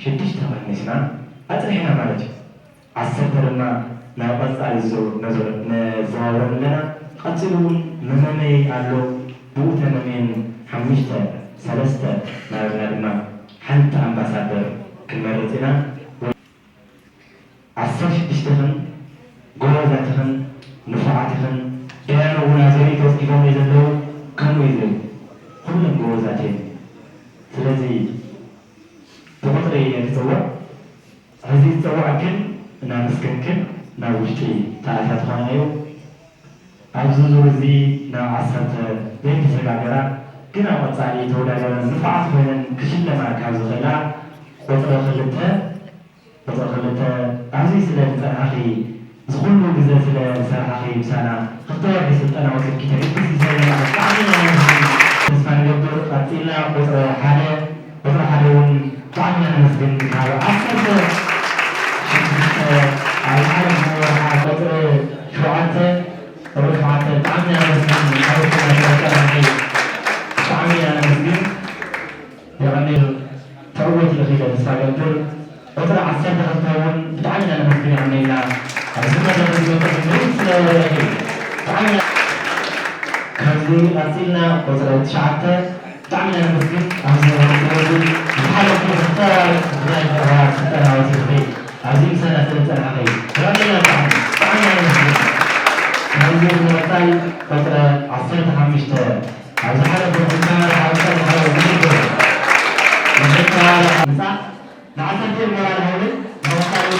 ሽዱሽተ ቀኒስና ኣፅኒሕና ማለት እዩ። 10 ድማ ናብ ቀፃሊ ነዘዋውረን ኣለና። ቀፂሉ እውን መመመይ ኣሎ። ብኡ ተመሜን 5 3 ናብና ድማ ሓንቲ ኣምባሳደር ክንመርፅ ኢና። 16ኽን ጎበዛትኽን ንፉዓትኽን ዳያኑ እውን ኣዘሪ ተፅዲፎም እዩ ዘለዉ ከምኡ እዩ ኩሎም ጎበዛት እዮም። ስለዚ ብቁጥሪ ዝፅዋዕ ሕዚ ዝፅዋዕ ግን እናመስገንክን ናብ ውሽጢ ተኣታት ኮይናዩ ኣብዚ ዙር እዚ ናብ 10 ዘይተሰጋገራ ግን ኣብ ቀፃሊ ተወዳደረ ንፉዓት ኮይነን ክሽለማ ካብ ዝኽእላ ቁጥሪ 2 ኣብዚ ስለ ዝፀናሕኺ ዝኩሉ ግዜ ስለ ዝሰርሓኺ ምሳና ክልተ ወርሒ ስልጠና ወሰድኪ ተገድስ ይሰለና ብጣዕሚ ተስፋ ንገብር። ቀፂልና ቁጥሪ 1 እውን ብጣዕሚ ነመስግን ካብ 10 ኣብ ዓለም ዝወርሓ ቁጥሪ 7 ብጣዕሚ ነመስግን ብጣዕሚ ነመስግን የቀኒል ተዕወት ልኽኢለ ተስፋ ገብር ቁጥሪ 12 እውን ብጣዕሚ ነመስግን የቀኒልና ኣብዚ መድረክ ዝመፅእ ስለወረደ ብጣዕሚ ከዚ ቀፂልና ቁጥሪ 9 ብጣዕሚ ነመስግን ኣብዚ ወረዱ ዝሓለፉ ስልጠና ወሲድኺ ኣብዚ ምሳና ስለዝፀናሕኺ ረቂና ብጣዕሚ ነመስግን። ኣብዚ ዝመፃይ ቁጥሪ 15 ኣብዚ ሓለፉ ንዓሰርተ ሞራል ሃይልን መወሳዊ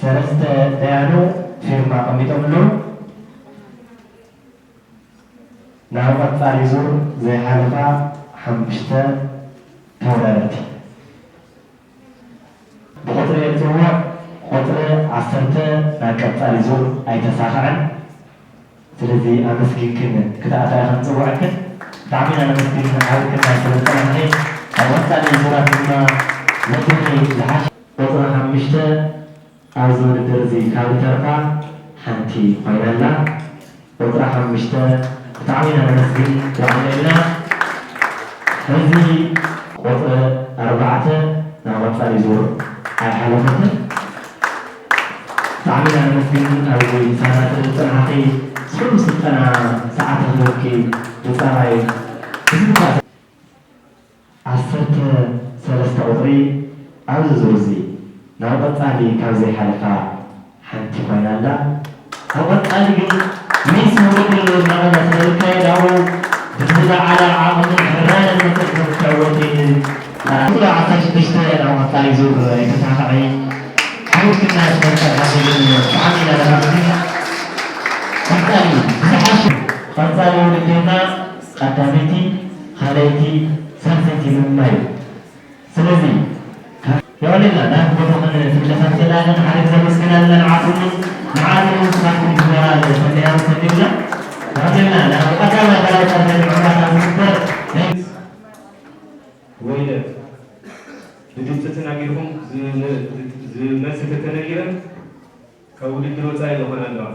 ሰለስተ ደያኑ ፊርማ ቀሚጦምሉ ናብ ቀጻሊ ዙር ዘይሓለፋ 5 ተወዳደርቲ ብቁጥሪ የፅውዕ ቁጥሪ 10 ናብ ቀጻሊ ዙር ኣይተሳኽዐን። ስለዚ ኣመስጊንክን ክትኣታ ኢኸን ፅውዕክን ብጣዕሚ ኢና ነመስግን ዓብክን ናይ ሰለጠናኒ ኣብ ቀጻሊ ዙራት ድማ ነድኒ ዝሓሸ ቁጥሪ 5 ኣብዚ ውድድር እዚ ካብ ተርፋ ሓንቲ ኮይናላ ቁጥሪ 5 ብጣዕሚ ኢና ነመስግን ረኺበና። ሕዚ ቁጥሪ 4 ናብ ቀጻሊ ዙር ኣይሓለፈትን ብጣዕሚ ኢና ነመስግን። ኣብዚ ሳናት ፅንዓኺ ስሉ ስልጠና ሰዓት ክህልወኪ ብፃባይ ብዝግባእ 13 ቁጥሪ ኣብዚ ዙር እዚ ናብ ቀጻሊ ካብ ዘይሓለፋ ሓንቲ ኮይናላ። ኣብ ቀጻሊ ግን ሚስ ውድድር እናቐለ ስለዝካየድ ኣብኡ ብዝለዓለ ዓቕምን ሕራንን መሰረት ቁጥሪ 16 ናብ ቀጻሊ ዙር ኣይተሳኽዐ ሓዊትና ስለዝተራኺብን ብጣዕሚ ኢና ነመስግን። ቀጻሊ ብዝሓሸ ቀጻሊ ውድድርና ቀዳመይቲ ካልአይቲ ሳልሰይቲ ምምማይ እዩ። ስለዚ የወለና ናብ ቦታን ፍለሳት ዘላለን ሓሪፍ ዘመስግናለን ዓቱምን ንዓቱም ስራኩም ትበራል ሰለያም ሰዲብና ረጀና ናብ ቀዳማ ተላይታለን ዕባታ ዝግበር ወይለ ብድምፂ ተናጊርኩም ዝመስል ተተነጊረን ካብ ውድድር ወፃኢ ዝኾን ኣለዋ።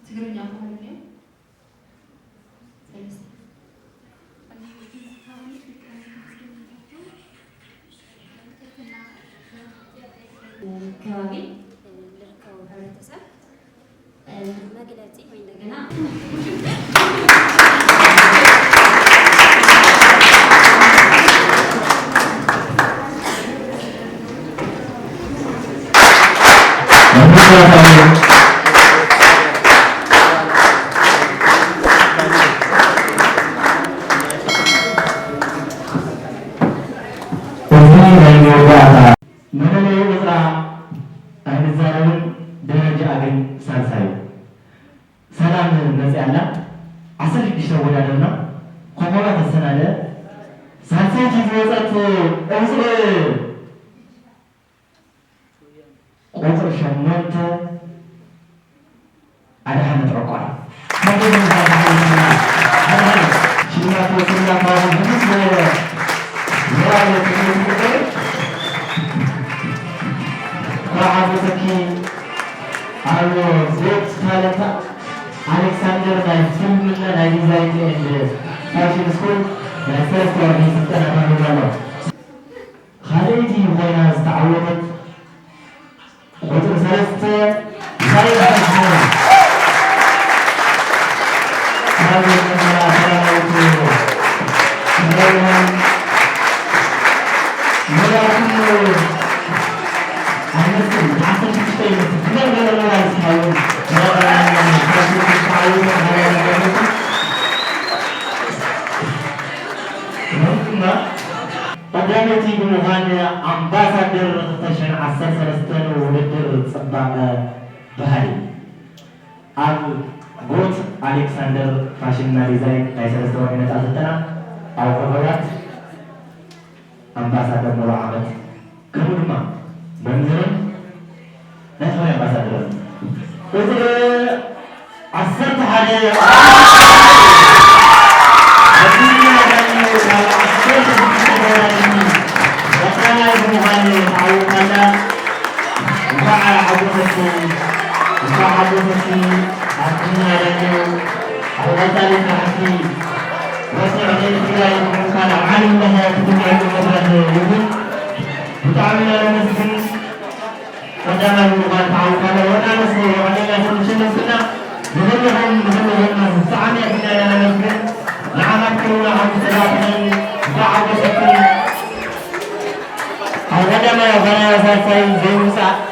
ትግርኛ ባህልኛ ከባቢ ልርከቡ ሕብረተሰብ መግለፂ ወይ እንደገና መለለዩ ቁጥራ ኣይንዛረብን ደረጃ ግን ሳልሳይ ሰላም መፅያላ 16 ተወዳደርና ኮኮባ ተሰናደ ሳልሳይቲ ዝወፀት ቁጥሪ 8 ኣድሓነት ዕቋር ሽልማት ወስና ካብ ብዙ ወዓዘተኪ ኣብ ዜት ታለታ ኣሌክሳንደር ናይ ፊልምና ናይ ዲዛይን ኤንድ ፋሽን ስኩል ናይ ሰለስተ ወርሒ ስልጠና ተምሃሎ ካልአይቲ ኮይና ዝተዓወተት ቁጥሪ 3 ሳይራሓ ካብ መመራ ሰራዊት ሰላም መላኩ I'm ኣምባሳደር 2013 ውድድር ፅባቐ ባህሊ ኣብ ጎት ኣሌክሳንደር ፋሽንና ዲዛይን ናይ 3 ወር ነፃ ስልጠና ኣብ ኮሆራት ኣምባሳደር ሙሉ ዓመት ከምኡ ድማ መምህርን ናይ ኸመይ ኣምባሳደር እዚ 好，大家们有朋友在参与节目上。